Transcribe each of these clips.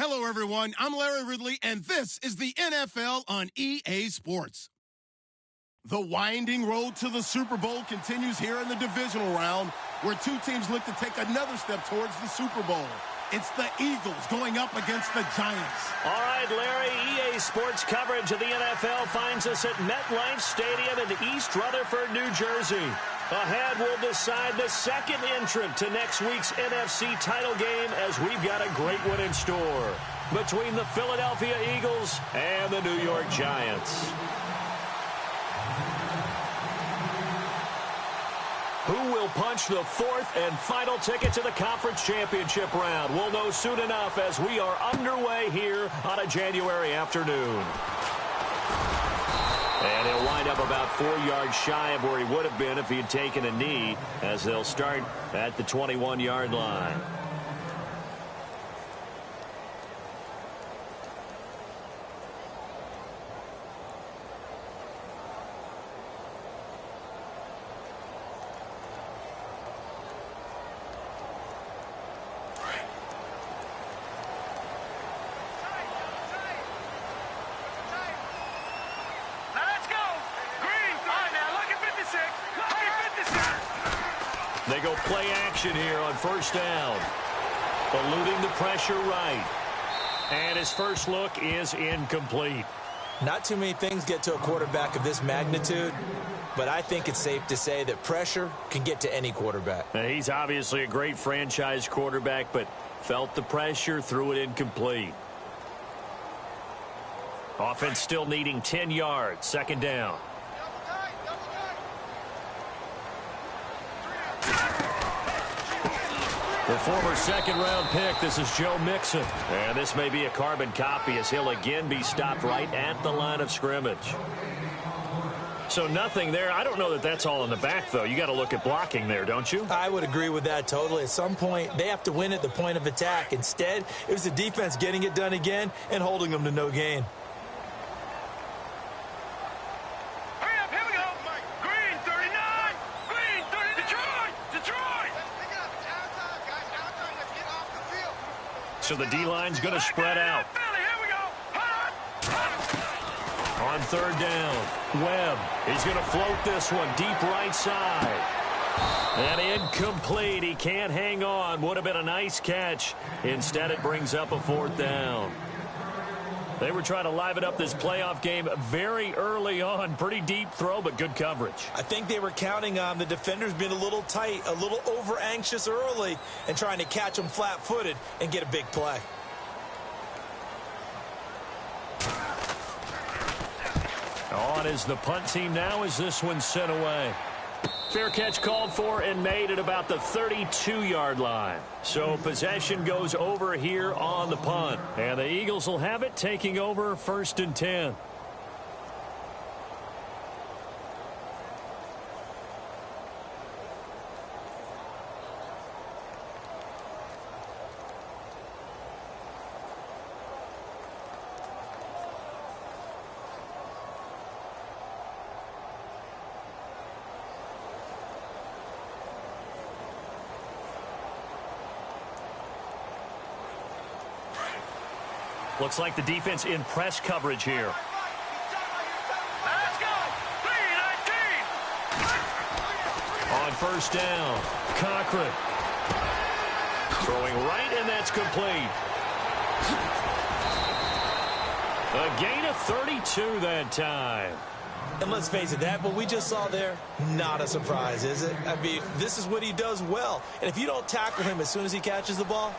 Hello, everyone. I'm Larry Ridley, and this is the NFL on EA Sports. The winding road to the Super Bowl continues here in the divisional round, where two teams look to take another step towards the Super Bowl. It's the Eagles going up against the Giants. All right, Larry, EA Sports coverage of the NFL finds us at MetLife Stadium in East Rutherford, New Jersey. Ahead, we'll decide the second entrant to next week's NFC title game, as we've got a great one in store between the Philadelphia Eagles and the New York Giants. Who will punch the fourth and final ticket to the conference championship round? We'll know soon enough as we are underway here on a January afternoon. And he'll wind up about 4 yards shy of where he would have been if he had taken a knee, as they'll start at the 21-yard line. They go play action here on first down. Eluding the pressure right. And his first look is incomplete. Not too many things get to a quarterback of this magnitude, but I think it's safe to say that pressure can get to any quarterback. Now, he's obviously a great franchise quarterback, but felt the pressure, threw it incomplete. Offense still needing 10 yards, second down. The former second-round pick, this is Joe Mixon. And this may be a carbon copy, as he'll again be stopped right at the line of scrimmage. So nothing there. I don't know that that's all in the back, though. You got to look at blocking there, don't you? I would agree with that totally. At some point, they have to win at the point of attack. Instead, it was the defense getting it done again and holding them to no gain. So the D-line's going to spread out. On third down, Webb. He's going to float this one deep right side. And incomplete. He can't hang on. Would have been a nice catch. Instead, it brings up a fourth down. They were trying to liven up this playoff game very early on. Pretty deep throw, but good coverage. I think they were counting on the defenders being a little tight, a little over-anxious early, and trying to catch them flat-footed and get a big play. On is the punt team now as this one's sent away. Fair catch called for and made at about the 32-yard line. So possession goes over here on the punt. And the Eagles will have it, taking over first and 10. Looks like the defense in press coverage here. Let's go! 3-19! On first down, Cochran. Throwing right, and that's complete. A gain of 32 that time. And let's face it, that what we just saw there, not a surprise, is it? I mean, this is what he does well. And if you don't tackle him as soon as he catches the ball,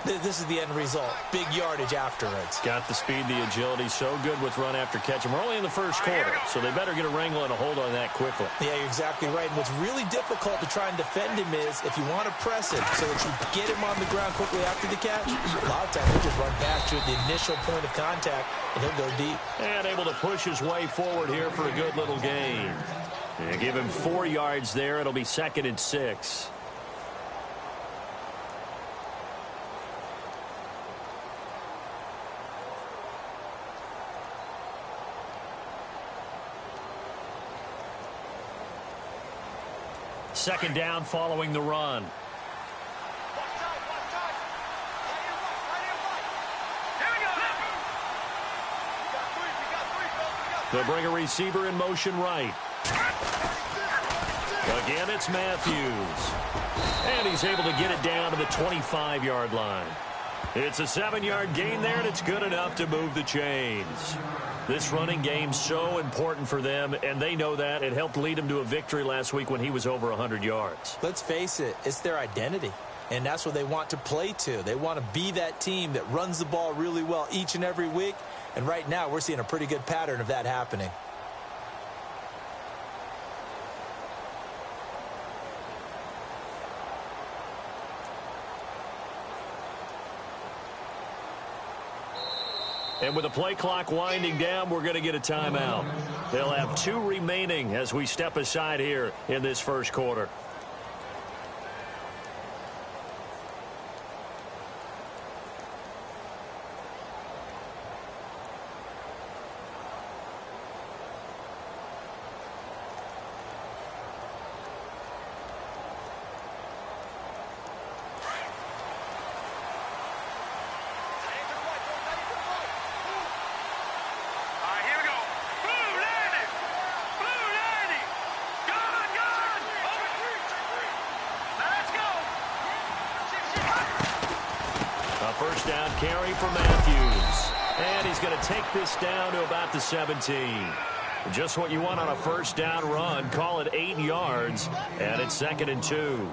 this is the end result. Big yardage afterwards. Got the speed, the agility, so good with run after catch. And we're only in the first quarter, so they better get a wrangle and a hold on that quickly. Yeah, you're exactly right. And what's really difficult to try and defend him is if you want to press him so that you get him on the ground quickly after the catch, a lot of times he'll just run past you at the initial point of contact, and he'll go deep. And able to push his way forward here for a good little gain. And give him 4 yards there. It'll be second and 6. Second down following the run. They'll bring a receiver in motion right. Again, it's Matthews. And he's able to get it down to the 25-yard line. It's a 7-yard gain there, and it's good enough to move the chains. This running game's so important for them, and they know that. It helped lead them to a victory last week when he was over 100 yards. Let's face it, it's their identity, and that's what they want to play to. They want to be that team that runs the ball really well each and every week, and right now we're seeing a pretty good pattern of that happening. And with the play clock winding down, we're going to get a timeout. They'll have 2 remaining as we step aside here in this first quarter. First down carry for Matthews. And he's going to take this down to about the 17. Just what you want on a first down run. Call it 8 yards. And it's 2nd and 2.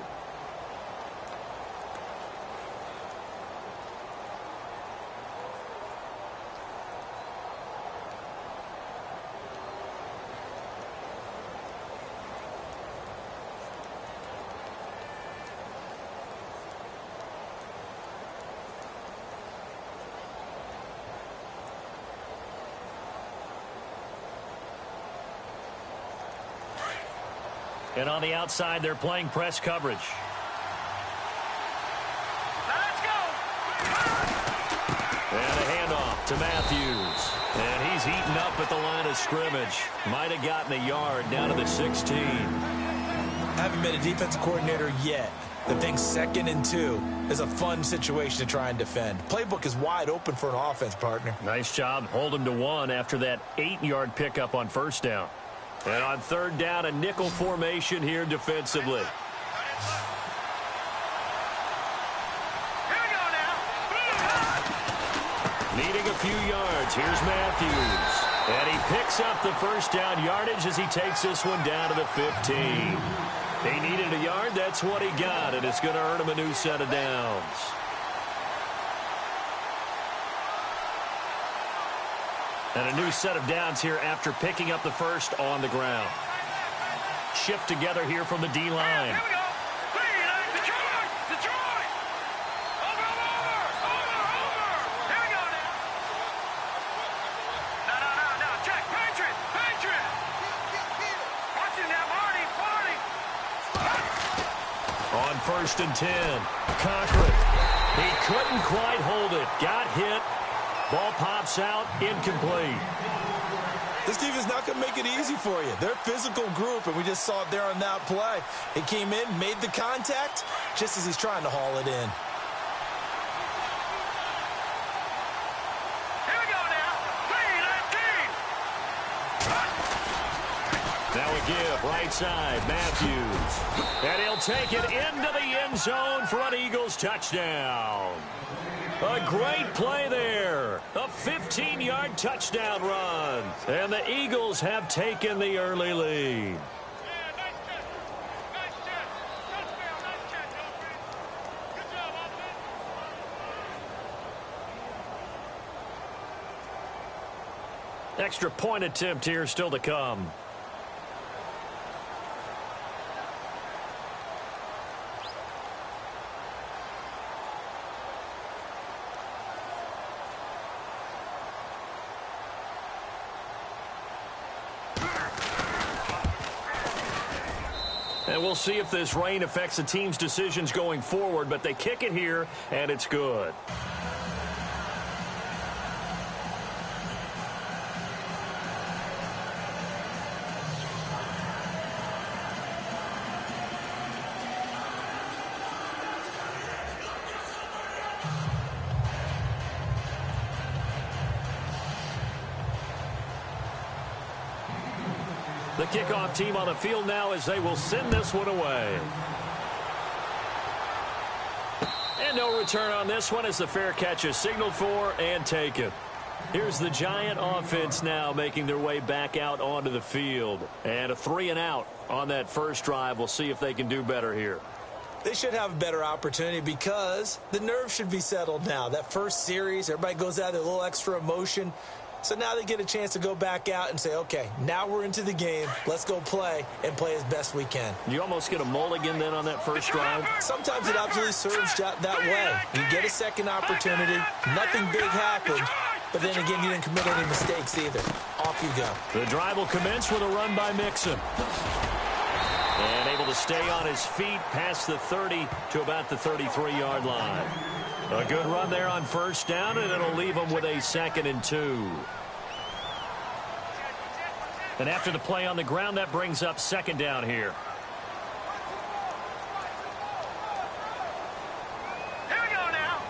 And on the outside, they're playing press coverage. Let's go! And a handoff to Matthews. And he's heating up at the line of scrimmage. Might have gotten a yard down to the 16. Haven't been a defensive coordinator yet. The thing 2nd and 2 is a fun situation to try and defend. Playbook is wide open for an offense, partner. Nice job holding to 1 after that 8-yard pickup on first down. And on 3rd down, a nickel formation here defensively. Here we go now. Needing a few yards. Here's Matthews. And he picks up the first down yardage as he takes this one down to the 15. He needed a yard. That's what he got. And it's going to earn him a new set of downs. And a new set of downs here after picking up the first on the ground. Shift together here from the D-line. Here we go. Detroit! Detroit! Over! Here we go now. No. Check. Patriot! Watch it now, Marty! On 1st and 10. Cochran. He couldn't quite hold it. Got hit. Ball pops out, incomplete. This defense is not going to make it easy for you. They're a physical group, and we just saw it there on that play. He came in, made the contact, just as he's trying to haul it in. Here we go now. Now a give, right side, Matthews. And he'll take it into the end zone for an Eagles touchdown. A great play there. A 15-yard touchdown run. And the Eagles have taken the early lead. Extra point attempt here still to come. And we'll see if this rain affects the team's decisions going forward, but they kick it here, and it's good. The kickoff team on the field now as they will send this one away. And no return on this one as the fair catch is signaled for and taken. Here's the Giant offense now making their way back out onto the field. And a 3-and-out on that first drive. We'll see if they can do better here. They should have a better opportunity because the nerves should be settled now. That first series, everybody goes out with a little extra emotion. So now they get a chance to go back out and say, okay, now we're into the game. Let's go play and play as best we can. You almost get a mulligan then on that first drive? Sometimes it absolutely serves that way. You get a second opportunity. Nothing big happened. But then again, you didn't commit any mistakes either. Off you go. The drive will commence with a run by Mixon. And able to stay on his feet past the 30 to about the 33-yard line. A good run there on first down, and it'll leave him with a 2nd and 2. And after the play on the ground, that brings up 2nd down here. Here we go now.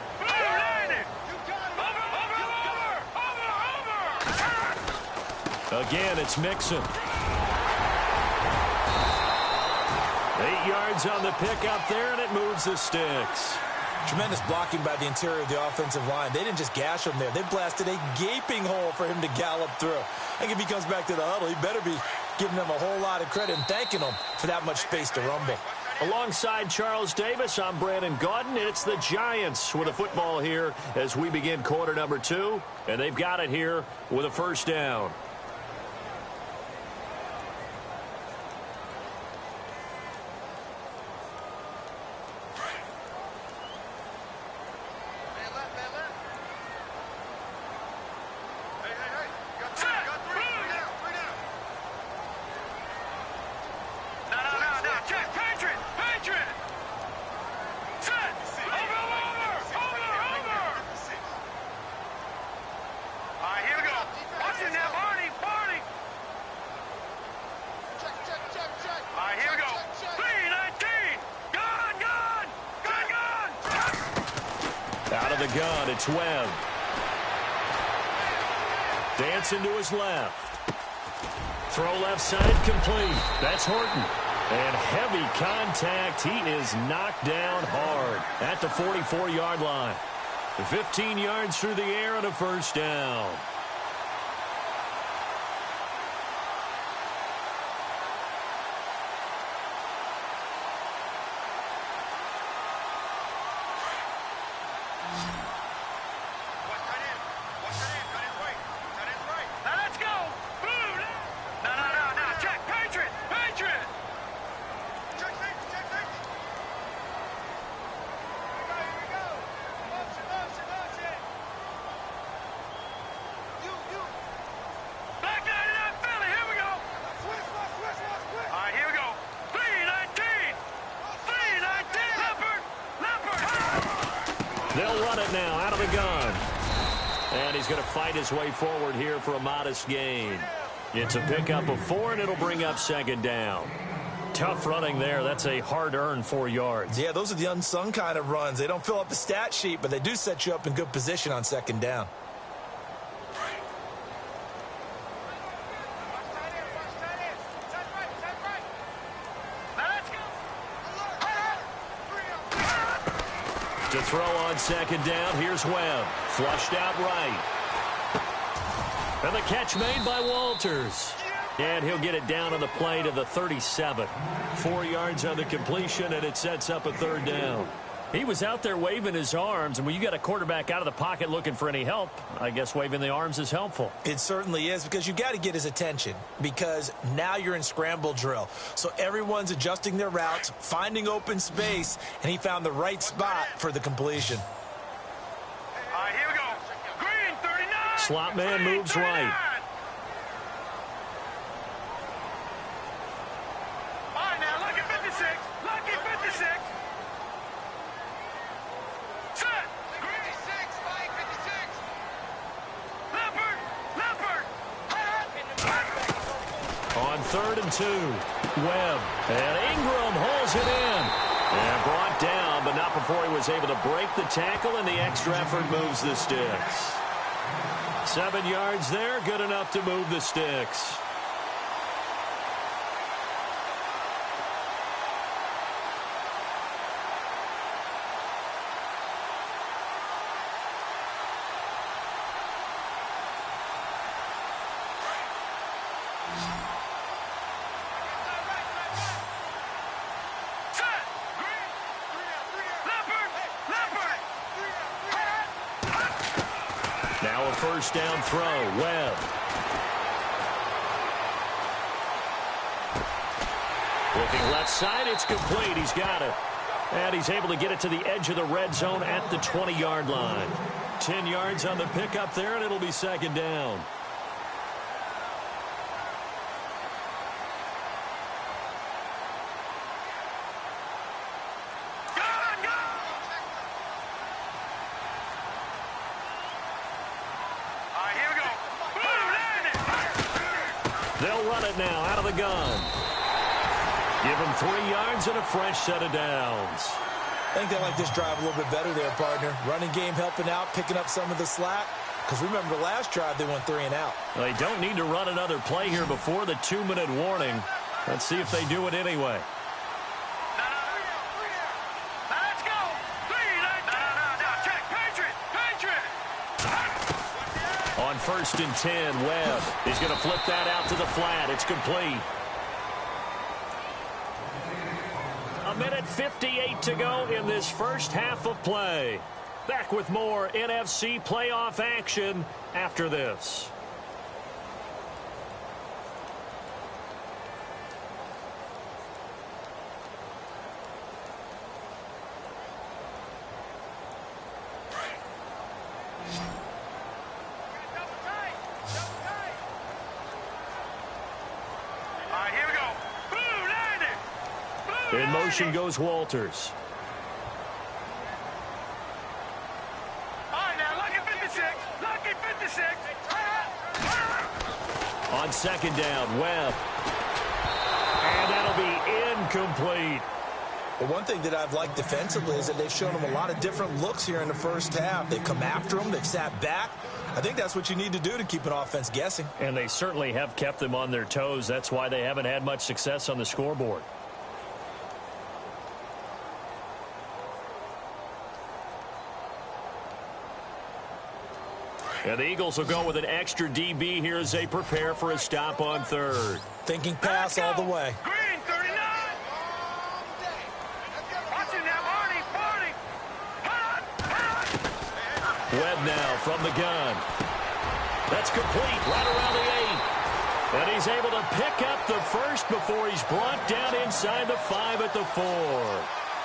Over. Again, it's Mixon. 8 yards on the pickup there, and it moves the sticks. Tremendous blocking by the interior of the offensive line. They didn't just gash him there. They blasted a gaping hole for him to gallop through. I think if he comes back to the huddle, he better be giving them a whole lot of credit and thanking them for that much space to rumble. Alongside Charles Davis, I'm Brandon Gaudin. It's the Giants with a football here as we begin quarter number 2. And they've got it here with a first down. Out of the gun, it's Webb. Dancing to his left. Throw left side complete. That's Horton. And heavy contact. He is knocked down hard at the 44-yard line. 15 yards through the air and a first down. They'll run it now out of the gun. And he's going to fight his way forward here for a modest gain. It's a pickup of 4, and it'll bring up 2nd down. Tough running there. That's a hard-earned 4 yards. Yeah, those are the unsung kind of runs. They don't fill up the stat sheet, but they do set you up in good position on 2nd down. To throw on 2nd down, here's Webb. Flushed out right. And the catch made by Walters. And he'll get it down on the play to the 37. 4 yards on the completion, and it sets up a 3rd down. He was out there waving his arms, and when you got a quarterback out of the pocket looking for any help, I guess waving the arms is helpful. It certainly is, because you got to get his attention, because now you're in scramble drill. So everyone's adjusting their routes, finding open space, and he found the right spot for the completion. All right, here we go. Green, 39. Slot man moves right. All right, now, lucky 56. Lucky 56. Set. 56, Mike, 56. Leopard. On 3rd and 2, Webb. And Ingram hauls it in. And brought down, but not before he was able to break the tackle, and the extra effort moves the sticks. 7 yards there, good enough to move the sticks. first down throw. Webb. Looking left side, it's complete. He's got it. And he's able to get it to the edge of the red zone at the 20-yard line. 10 yards on the pickup there, and it'll be second down. They'll run it now out of the gun. Give him 3 yards and a fresh set of downs. I think they like this drive a little bit better there, partner. Running game helping out, picking up some of the slack. Because remember, the last drive, they went 3 and out. They don't need to run another play here before the 2-minute warning. Let's see if they do it anyway. Let's go. Check. Patriot. On 1st and 10, Webb. He's going to flip that out to the flat. It's complete. 1:58 to go in this first half of play. Back with more NFC playoff action after this. In motion goes Walters. All right, now, lucky 56. On second down, Webb. And that'll be incomplete. Well, one thing that I've liked defensively is that they've shown them a lot of different looks here in the first half. They've come after them. They've sat back. I think that's what you need to do to keep an offense guessing. And they certainly have kept them on their toes. That's why they haven't had much success on the scoreboard. And the Eagles will go with an extra DB here as they prepare for a stop on third. Thinking pass all the way. Green, 39. Watch it now, Barney. Webb now from the gun. That's complete right around the 8. And he's able to pick up the first before he's brought down inside the 5 at the 4.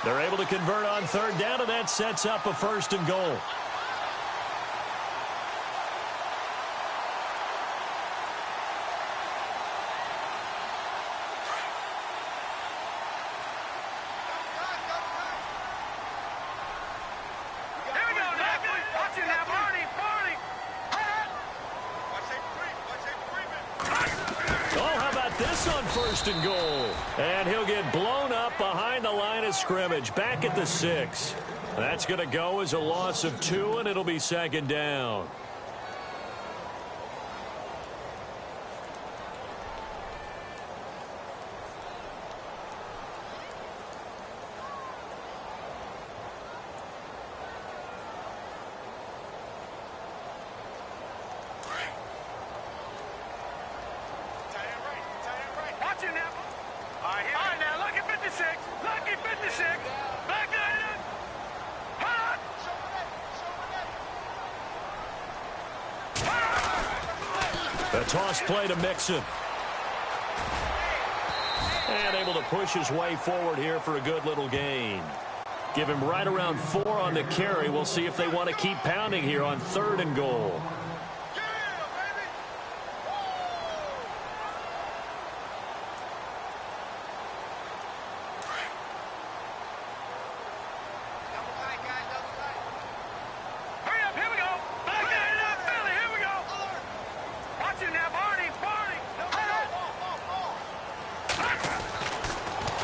They're able to convert on third down, and that sets up a 1st and goal. And goal. And he'll get blown up behind the line of scrimmage. Back at the 6. That's going to go as a loss of 2, and it'll be second down. The toss play to Mixon. And able to push his way forward here for a good little gain. Give him right around 4 on the carry. We'll see if they want to keep pounding here on 3rd and goal.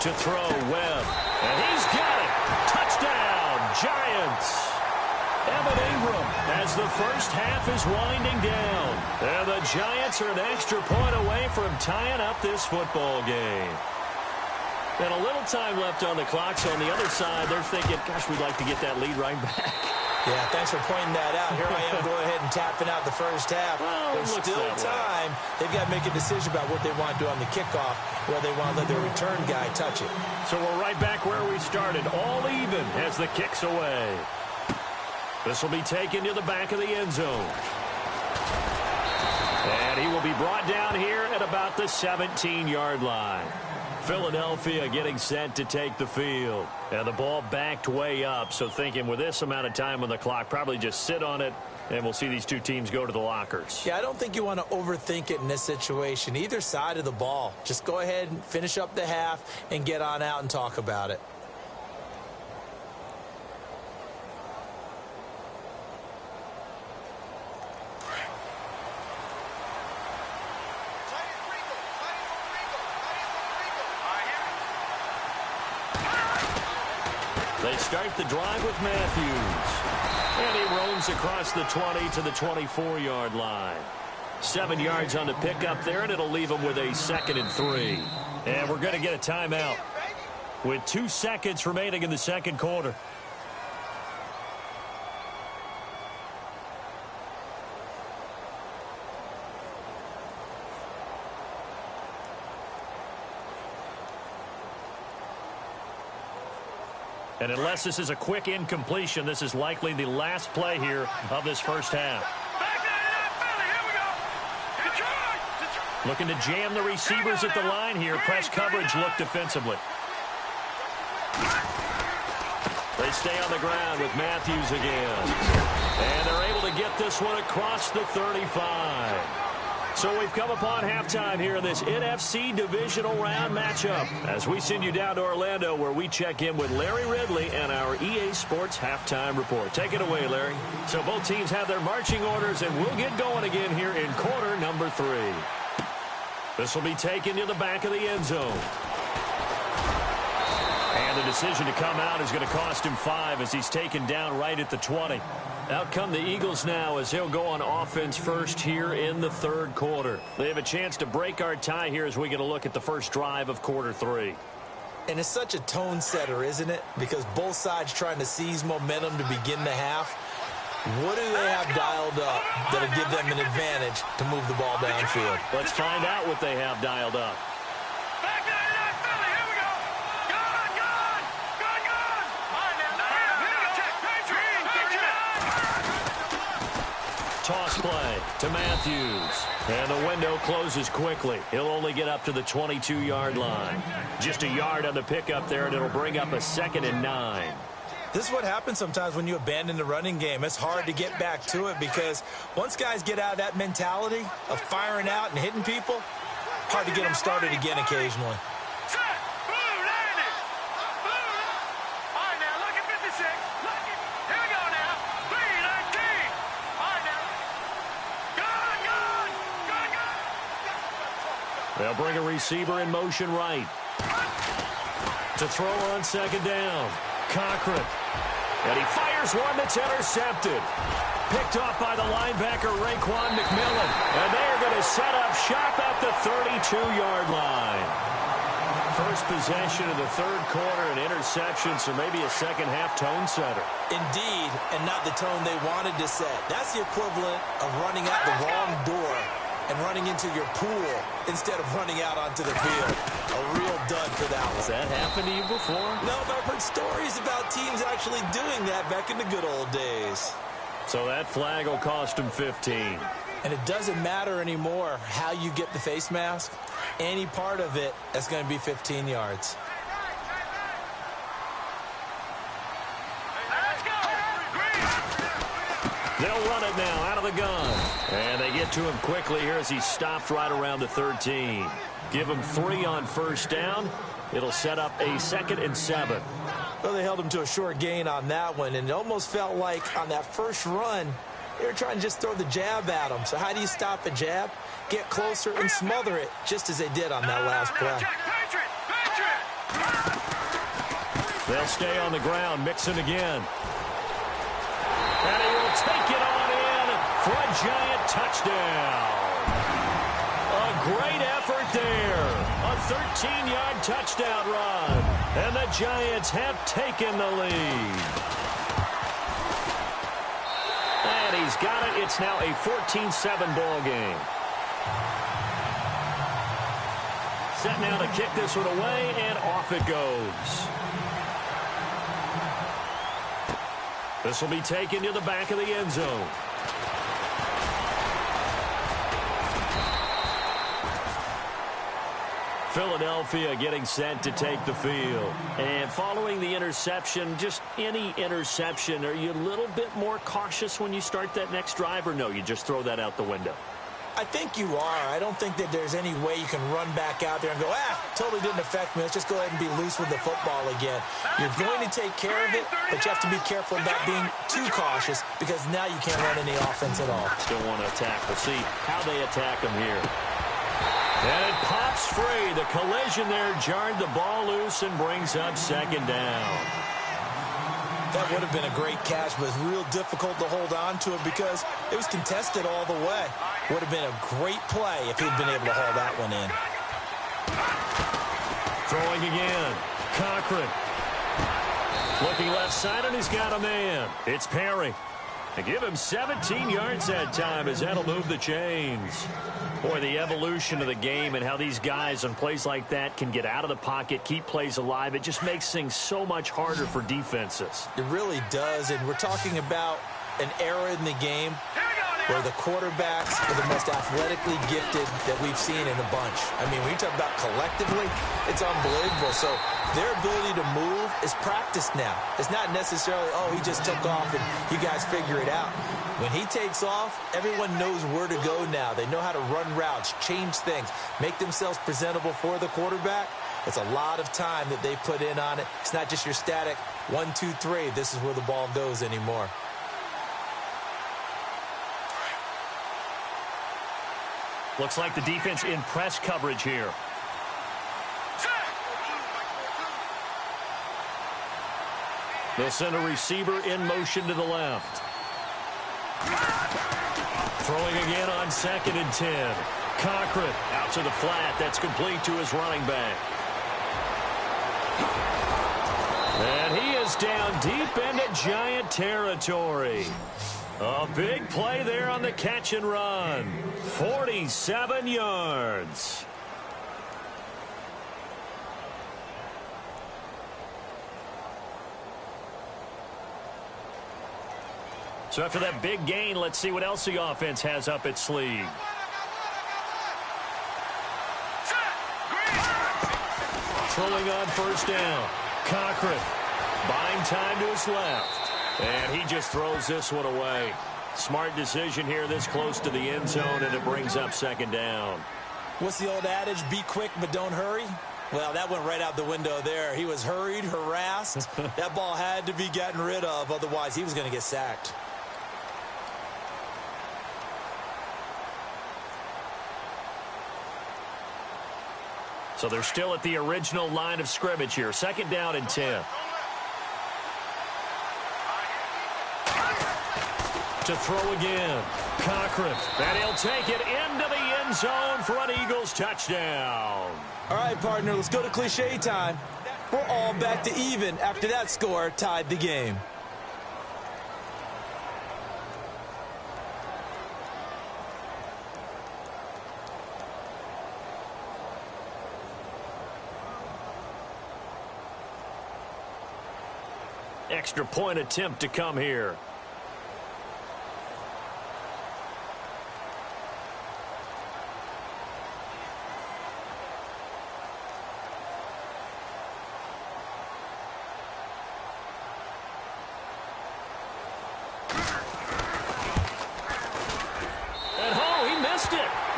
To throw, Webb. And he's got it. Touchdown, Giants. Evan Ingram as the first half is winding down. And the Giants are an extra point away from tying up this football game. And a little time left on the clock, so on the other side, they're thinking, gosh, we'd like to get that lead right back. Yeah, thanks for pointing that out. Here I am going ahead and tapping out the first half. Well, there's still time. They've got to make a decision about what they want to do on the kickoff, whether they want to let their return guy touch it. So we're right back where we started, all even as the kick's away. This will be taken to the back of the end zone. And he will be brought down here at about the 17-yard line. Philadelphia getting set to take the field. And the ball backed way up, so thinking with this amount of time on the clock, probably just sit on it, and we'll see these two teams go to the lockers. Yeah, I don't think you want to overthink it in this situation. Either side of the ball. Just go ahead and finish up the half and get on out and talk about it. They start the drive with Matthews. And he roams across the 20 to the 24-yard line. 7 yards on the pickup there, and it'll leave him with a 2nd and 3. And we're going to get a timeout with 2 seconds remaining in the second quarter. And unless this is a quick incompletion, this is likely the last play here of this first half. Looking to jam the receivers at the line here. Press coverage look defensively. They stay on the ground with Matthews again. And they're able to get this one across the 35. So we've come upon halftime here in this NFC divisional round matchup as we send you down to Orlando where we check in with Larry Ridley and our EA Sports halftime report. Take it away, Larry. So both teams have their marching orders, and we'll get going again here in quarter number 3. This will be taken to the back of the end zone. And the decision to come out is going to cost him 5 as he's taken down right at the 20. Out come the Eagles now as they'll go on offense first here in the third quarter. They have a chance to break our tie here as we get a look at the first drive of quarter 3. And it's such a tone setter, isn't it? Because both sides trying to seize momentum to begin the half. What do they have dialed up that'll give them an advantage to move the ball downfield? Let's find out what they have dialed up. Toss play to Matthews. And the window closes quickly. He'll only get up to the 22-yard line. Just a yard on the pickup there, and it'll bring up a 2nd and 9. This is what happens sometimes when you abandon the running game. It's hard to get back to it because once guys get out of that mentality of firing out and hitting people, hard to get them started again occasionally. They'll bring a receiver in motion right. To throw on 2nd down. Cochran. And he fires one that's intercepted. Picked off by the linebacker, Raekwon McMillan. And they are going to set up shop at the 32-yard line. First possession of the third quarter, an interception, so maybe a second-half tone setter. Indeed, and not the tone they wanted to set. That's the equivalent of running out the wrong door and running into your pool instead of running out onto the field. A real dud for that one. Has that happened to you before? No, but I've heard stories about teams actually doing that back in the good old days. So that flag will cost him 15. And it doesn't matter anymore how you get the face mask. Any part of it, that's going to be 15 yards. They'll run it now out of the gun. And they get to him quickly here as he stopped right around the 13. Give him 3 on first down. It'll set up a 2nd and 7. Well, they held him to a short gain on that one, and it almost felt like on that first run, they were trying to just throw the jab at him. So how do you stop a jab? Get closer and smother it, just as they did on that last play. They'll stay on the ground, Mixon again. And he will take it on in for a giant touchdown. A great effort there. A 13-yard touchdown run. And the Giants have taken the lead. And he's got it. It's now a 14-7 ball game. Set now to kick this one away, and off it goes. This will be taken to the back of the end zone. Philadelphia getting set to take the field. And following the interception, just any interception, are you a little bit more cautious when you start that next drive, or no, you just throw that out the window? I think you are. I don't think that there's any way you can run back out there and go, totally didn't affect me. Let's just go ahead and be loose with the football again. You're going to take care of it, but you have to be careful about being too cautious because now you can't run any offense at all. Still want to attack. We'll see how they attack them here. And it pops free. The collision there jarred the ball loose and brings up second down. That would have been a great catch, but it's real difficult to hold on to it because it was contested all the way. Would have been a great play if he'd been able to haul that one in. Throwing again. Cochran. Looking left side, and he's got a man. It's Perry. They give him 17 yards that time as that'll move the chains. Boy, the evolution of the game and how these guys on plays like that can get out of the pocket, keep plays alive, it just makes things so much harder for defenses. It really does, and we're talking about an era in the game where the quarterbacks are the most athletically gifted that we've seen in a bunch. I mean, when you talk about collectively, it's unbelievable. So their ability to move is practiced now. It's not necessarily, he just took off and you guys figure it out. When he takes off, everyone knows where to go now. They know how to run routes, change things, make themselves presentable for the quarterback. It's a lot of time that they put in on it. It's not just your static 1, 2, 3. This is where the ball goes anymore. Looks like the defense in press coverage here. They'll send a receiver in motion to the left. Throwing again on 2nd and 10. Cochran out to the flat. That's complete to his running back. And he is down deep into Giant territory. A big play there on the catch and run. 47 yards. So after that big gain, let's see what else the offense has up its sleeve. Throwing on 1st down. Cochran buying time to his left. And he just throws this one away. Smart decision here this close to the end zone, and it brings up 2nd down. What's the old adage? Be quick, but don't hurry. Well, that went right out the window there. He was hurried, harassed. That ball had to be gotten rid of. Otherwise, he was going to get sacked. So they're still at the original line of scrimmage here. 2nd down and 10. To throw again. Cochran. And he'll take it into the end zone for an Eagles touchdown. All right, partner, let's go to cliche time. We're all back to even after that score tied the game. Extra point attempt to come here.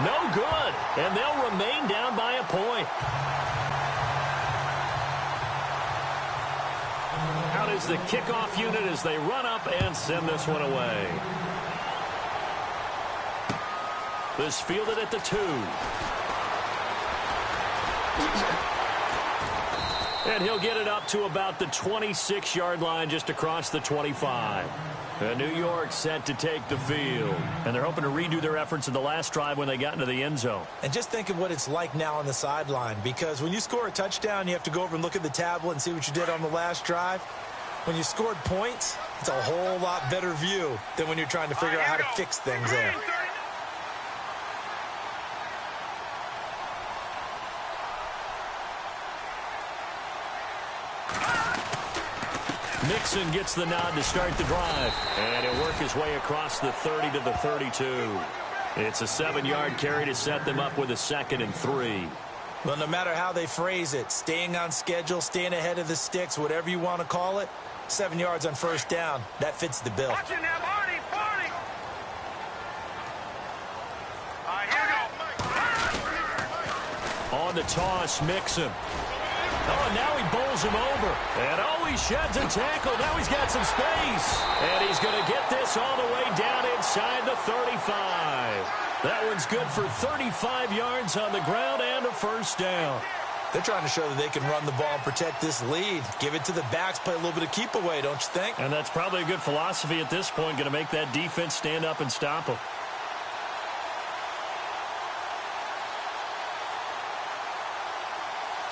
No good, and they'll remain down by a point. Out is the kickoff unit as they run up and send this one away. This fielded at the 2. And he'll get it up to about the 26-yard line just across the 25. New York set to take the field. And they're hoping to redo their efforts in the last drive when they got into the end zone. And just think of what it's like now on the sideline. Because when you score a touchdown, you have to go over and look at the tablet and see what you did on the last drive. When you scored points, it's a whole lot better view than when you're trying to figure out how to fix things there. Mixon gets the nod to start the drive. And he'll work his way across the 30 to the 32. It's a 7-yard carry to set them up with a 2nd and 3. Well, no matter how they phrase it, staying on schedule, staying ahead of the sticks, whatever you want to call it, 7 yards on first down, that fits the bill. Watch it now, Barney, Barney. All right, here we go. On the toss, Mixon. Oh, and now he bowls him over. And oh, he sheds a tackle. Now he's got some space. And he's going to get this all the way down inside the 35. That one's good for 35 yards on the ground and a first down. They're trying to show that they can run the ball and protect this lead. Give it to the backs, play a little bit of keep away, don't you think? And that's probably a good philosophy at this point, going to make that defense stand up and stop them.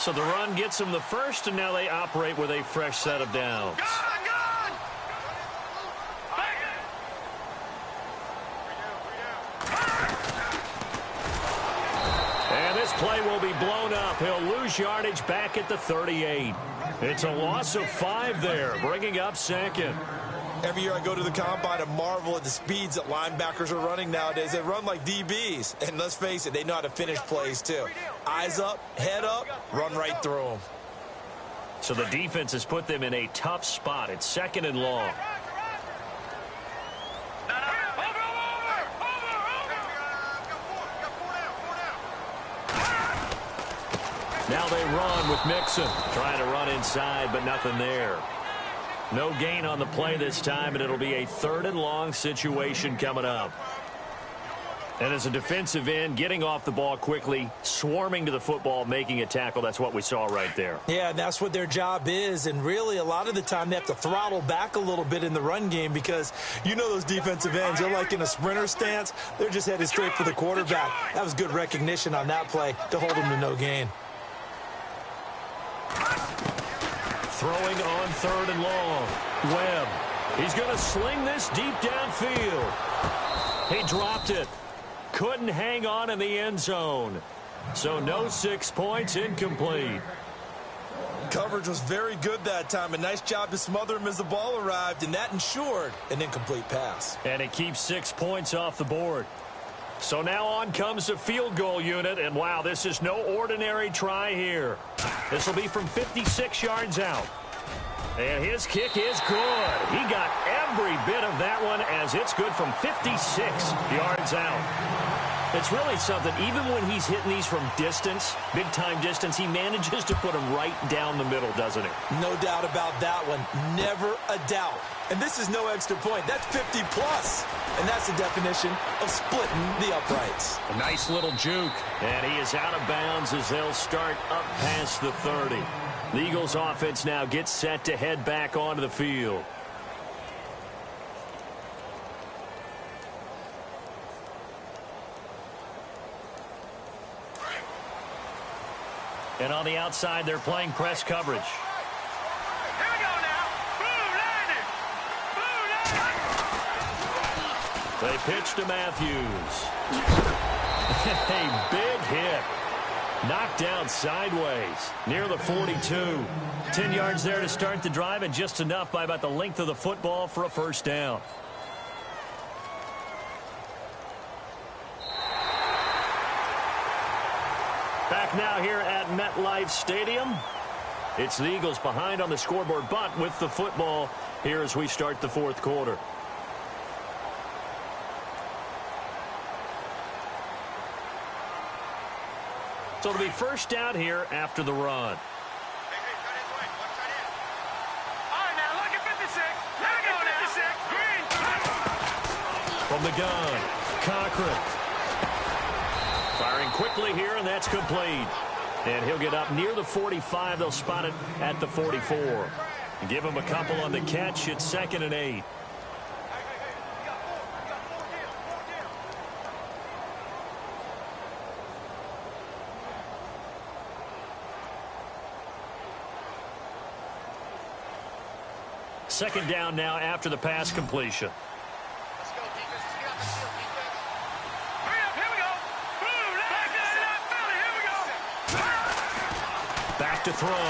So the run gets them the first, and now they operate with a fresh set of downs. And this play will be blown up. He'll lose yardage back at the 38. It's a loss of 5 there, bringing up second. Every year I go to the combine and marvel at the speeds that linebackers are running nowadays. They run like DBs. And let's face it, they know how to finish plays too. Eyes up, head up, run right through them. So the defense has put them in a tough spot. It's second and long. Now they run with Mixon. Trying to run inside, but nothing there. No gain on the play this time, and it'll be a third and long situation coming up. And as a defensive end, getting off the ball quickly, swarming to the football, making a tackle, that's what we saw right there. Yeah, and that's what their job is. And really, a lot of the time, they have to throttle back a little bit in the run game because you know those defensive ends, they're like in a sprinter stance. They're just headed straight for the quarterback. That was good recognition on that play to hold them to no gain. Throwing on third and long. Webb. He's going to sling this deep downfield. He dropped it. Couldn't hang on in the end zone. So no 6 points, incomplete. Coverage was very good that time. A nice job to smother him as the ball arrived, and that ensured an incomplete pass. And it keeps 6 points off the board. So now on comes the field goal unit, and wow, this is no ordinary try here. This will be from 56 yards out. And his kick is good. He got every bit of that one as it's good from 56 yards out. It's really something. Even when he's hitting these from distance, big-time distance, he manages to put them right down the middle, doesn't he? No doubt about that one. Never a doubt. And this is no extra point. That's 50-plus. And that's the definition of splitting the uprights. A nice little juke. And he is out of bounds as they'll start up past the 30. The Eagles offense now gets set to head back onto the field. And on the outside, they're playing press coverage. Here we go now. Boom, landed. Boom, landed. They pitch to Matthews. A big hit. Knocked down sideways near the 42. 10 yards there to start the drive, and just enough by about the length of the football for a first down. Back now here at MetLife Stadium. It's the Eagles behind on the scoreboard, but with the football here as we start the fourth quarter. So it'll be first down here after the run. All right, now look at 56. Look at 56. Green. From the gun, Cochran. Firing quickly here, and that's complete. And he'll get up near the 45. They'll spot it at the 44. Give him a couple on the catch. It's 2nd and 8. Second down now after the pass completion. Let's go, defense. Let's get out the field, defense. Hurry up, here we go. Boom, back to that belly. Here we go. Back to throw.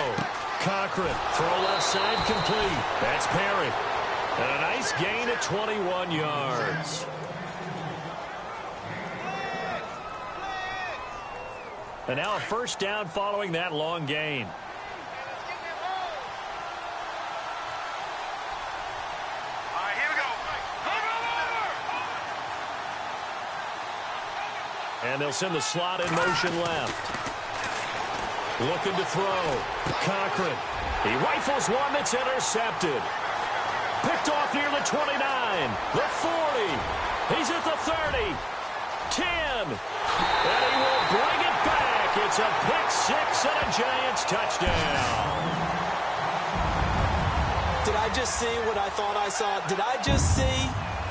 Cochran. Throw left side complete. That's Perry. And a nice gain at 21 yards. And now a first down following that long gain. And they'll send the slot in motion left. Looking to throw. Cochran. He rifles one that's intercepted. Picked off near the 29. The 40. He's at the 30. 10. And he will bring it back. It's a pick six and a Giants touchdown. Did I just see what I thought I saw? Did I just see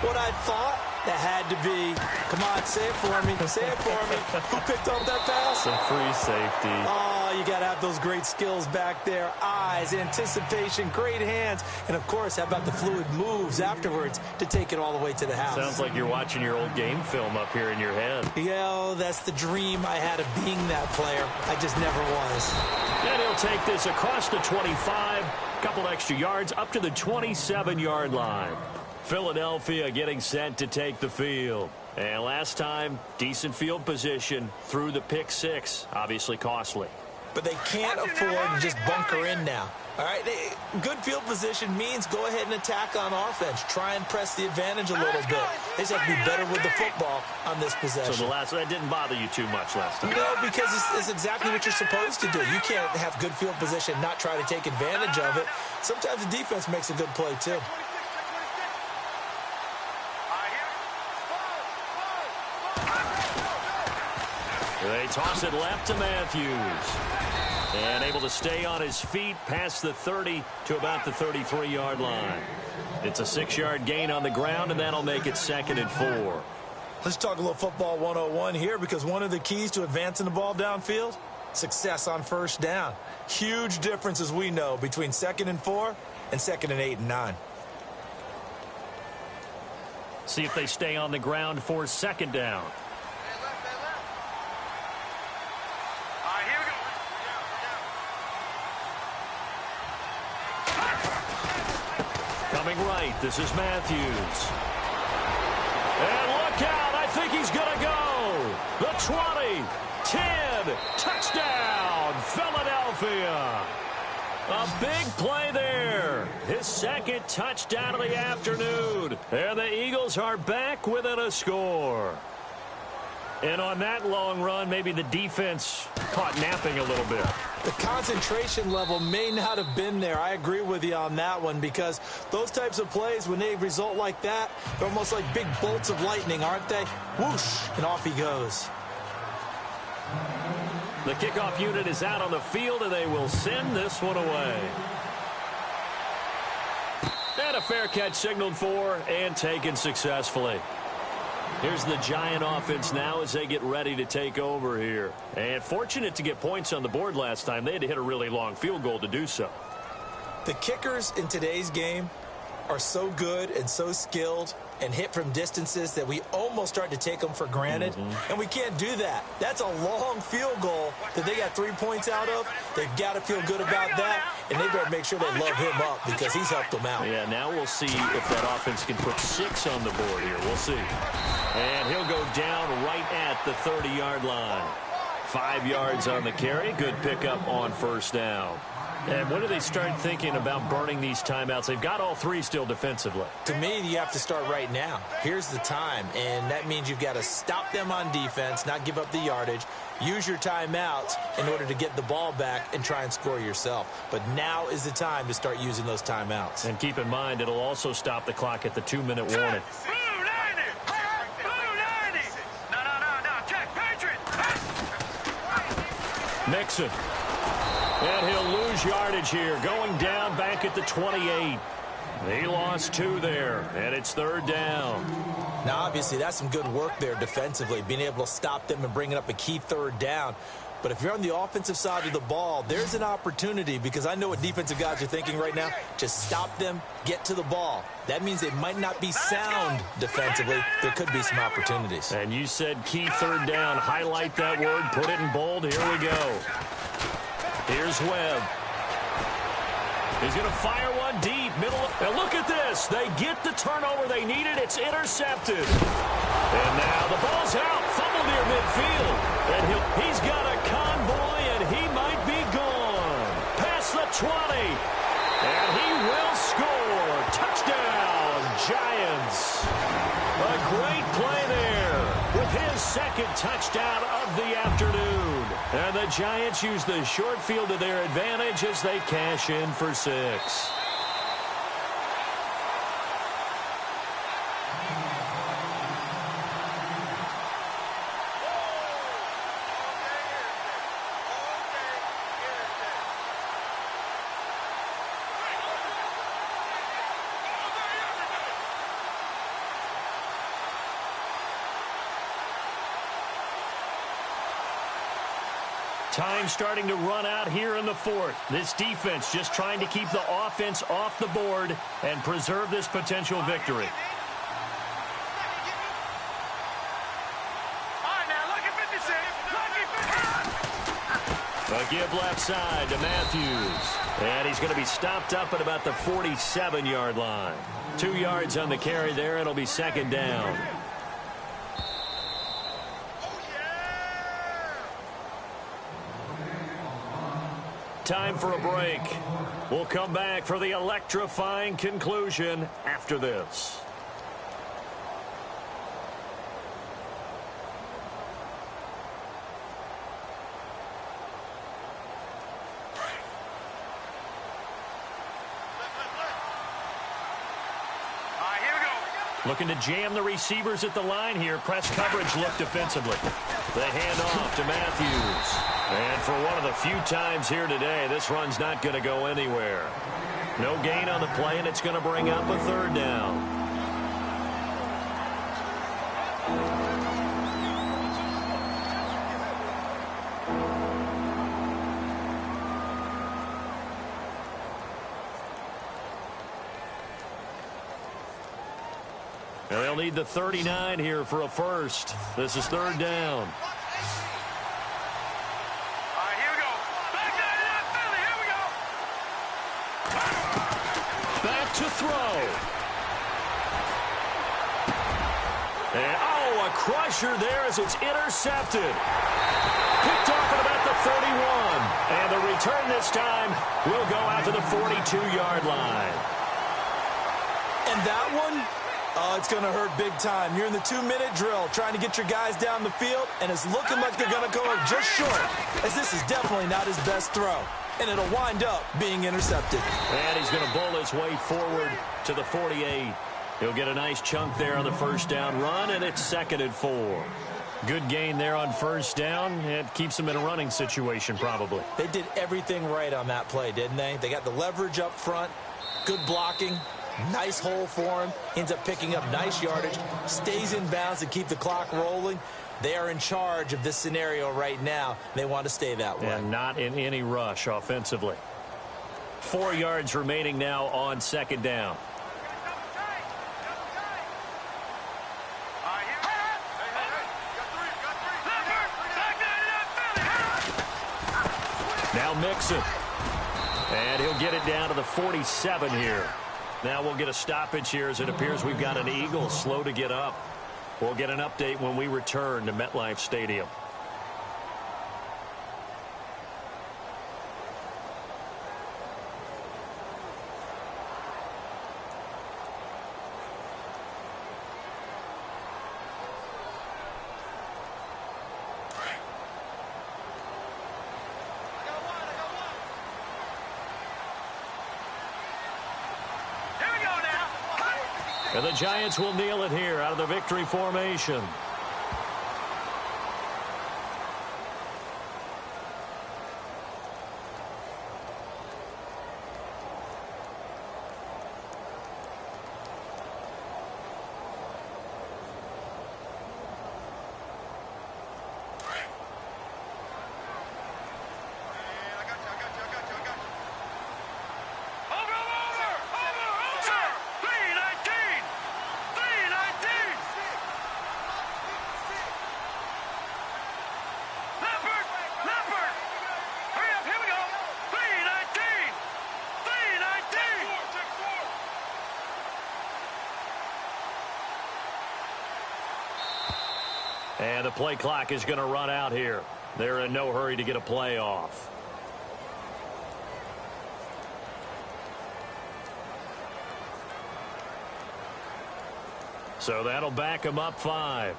what I thought? That had to be. Come on, say it for me. Say it for me. Who picked up that pass? A free safety. Oh, you got to have those great skills back there. Eyes, anticipation, great hands. And, of course, how about the fluid moves afterwards to take it all the way to the house? Sounds like you're watching your old game film up here in your head. Yeah, that's the dream I had of being that player. I just never was. And he'll take this across the 25. Couple extra yards up to the 27-yard line. Philadelphia getting set to take the field. And last time, decent field position through the pick six. Obviously costly. But they can't afford to just bunker in now. All right, good field position means go ahead and attack on offense. Try and press the advantage a little bit. They just have to be better with the football on this possession. So that didn't bother you too much last time? No, because it's exactly what you're supposed to do. You can't have good field position, not try to take advantage of it. Sometimes the defense makes a good play, too. They toss it left to Matthews. And able to stay on his feet past the 30 to about the 33-yard line. It's a 6-yard gain on the ground, and that'll make it 2nd and 4. Let's talk a little football 101 here, because one of the keys to advancing the ball downfield, success on first down. Huge difference, as we know, between 2nd and 4 and 2nd and 8 and 9. See if they stay on the ground for 2nd down. Coming right, this is Matthews. And look out, I think he's going to go. The 20, 10, touchdown, Philadelphia. A big play there. His 2nd touchdown of the afternoon. And the Eagles are back within a score. And on that long run, maybe the defense caught napping a little bit. The concentration level may not have been there. I agree with you on that one, because those types of plays, when they result like that, they're almost like big bolts of lightning, aren't they? Whoosh, and off he goes. The kickoff unit is out on the field, and they will send this one away. And a fair catch signaled for and taken successfully. Here's the Giant offense now as they get ready to take over here. And fortunate to get points on the board last time. They had to hit a really long field goal to do so. The kickers in today's game are so good and so skilled and hit from distances that we almost start to take them for granted. And we can't do that. That's a long field goal that they got 3 points out of. They've got to feel good about that, and they better make sure they love him up, because he's helped them out. Yeah, now we'll see if that offense can put 6 on the board here. We'll see. And he'll go down right at the 30-yard line. 5 yards on the carry. Good pickup on first down. And when do they start thinking about burning these timeouts? They've got all 3 still defensively. To me, you have to start right now. Here's the time, and that means you've got to stop them on defense, not give up the yardage, use your timeouts in order to get the ball back and try and score yourself. But now is the time to start using those timeouts. And keep in mind, it'll also stop the clock at the 2-minute warning. Mixon. And he'll lose yardage here, going down back at the 28. He lost 2 there, and it's 3rd down. Now, obviously, that's some good work there defensively, being able to stop them and bringing up a key 3rd down. But if you're on the offensive side of the ball, there's an opportunity, because I know what defensive guys are thinking right now. Just stop them, get to the ball. That means they might not be sound defensively. There could be some opportunities. And you said key 3rd down. Highlight that word, put it in bold. Here we go. Here's Webb. He's going to fire one deep. And look at this. They get the turnover they needed. It's intercepted. And now the ball's out. Fumble near midfield. And he's got a convoy, and he might be gone. Past the 20. And he will score. Touchdown, Giants. A great play there with his second touchdown of the afternoon. And the Giants use the short field to their advantage as they cash in for 6. Time starting to run out here in the fourth. This defense just trying to keep the offense off the board and preserve this potential victory. A give left side to Matthews. And he's going to be stopped up at about the 47-yard line. 2 yards on the carry there. It'll be second down. Time for a break. We'll come back for the electrifying conclusion after this. Looking to jam the receivers at the line here. Press coverage look defensively. The handoff to Matthews. And for one of the few times here today, this run's not going to go anywhere. No gain on the play, and it's going to bring up a third down. And they'll need the 39 here for a first. This is third down. Back to throw. And, a crusher there as it's intercepted. Picked off at about the 31. And the return this time will go out to the 42-yard line. And that one... it's going to hurt big time. You're in the 2-minute drill trying to get your guys down the field, and it's looking like they're going to go just short, as this is definitely not his best throw. And it'll wind up being intercepted. And he's going to bull his way forward to the 48. He'll get a nice chunk there on the first down run, and it's 2nd and 4. Good gain there on first down. It keeps them in a running situation, probably. They did everything right on that play, didn't they? They got the leverage up front, good blocking. Nice hole for him. Ends up picking up nice yardage. Stays in bounds to keep the clock rolling. They are in charge of this scenario right now. They want to stay that way. And not in any rush offensively. 4 yards remaining now on second down. Now Mixon. And he'll get it down to the 47 here. Now we'll get a stoppage here as it appears we've got an Eagle slow to get up. We'll get an update when we return to MetLife Stadium. And the Giants will kneel it here out of the victory formation. And the play clock is going to run out here. They're in no hurry to get a play off. So that'll back them up 5.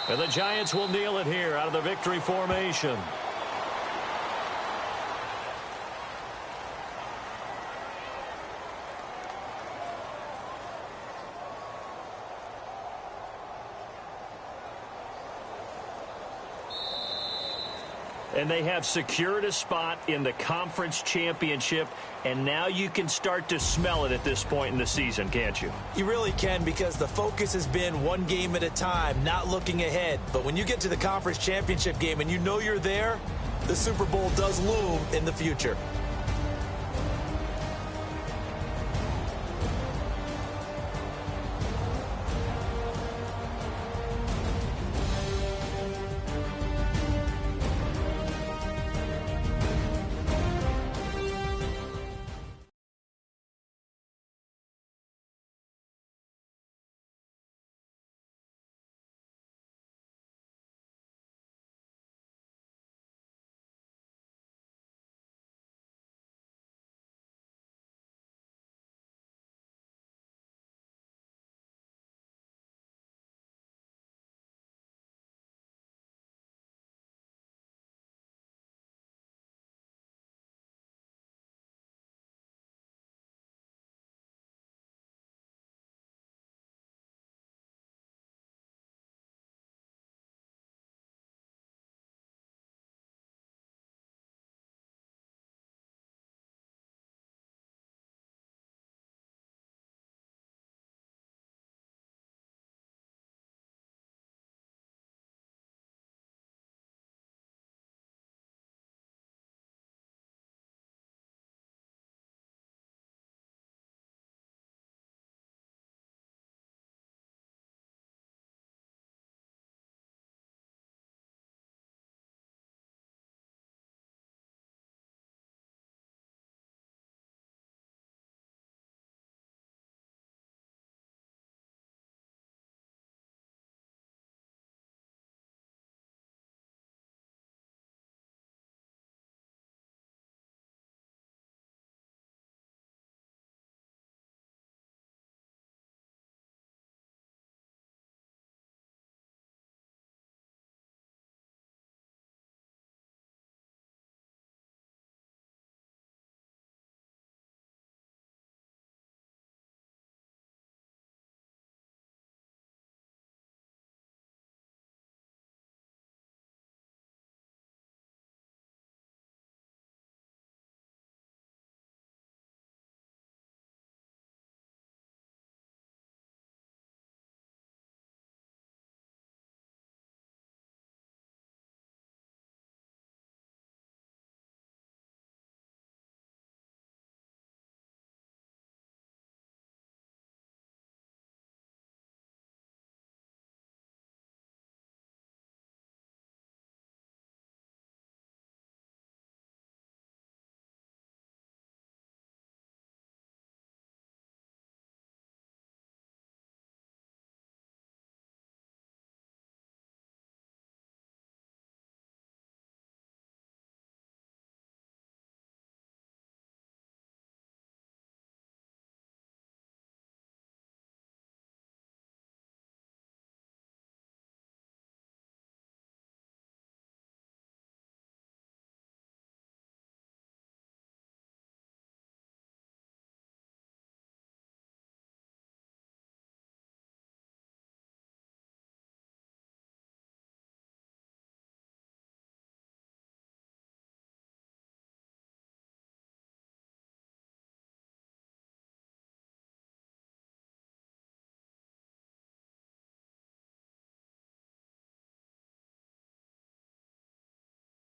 And the Giants will kneel it here out of the victory formation. And they have secured a spot in the conference championship, and now you can start to smell it at this point in the season, can't you? You really can, because the focus has been one game at a time, not looking ahead. But when you get to the conference championship game and you know you're there, the Super Bowl does loom in the future.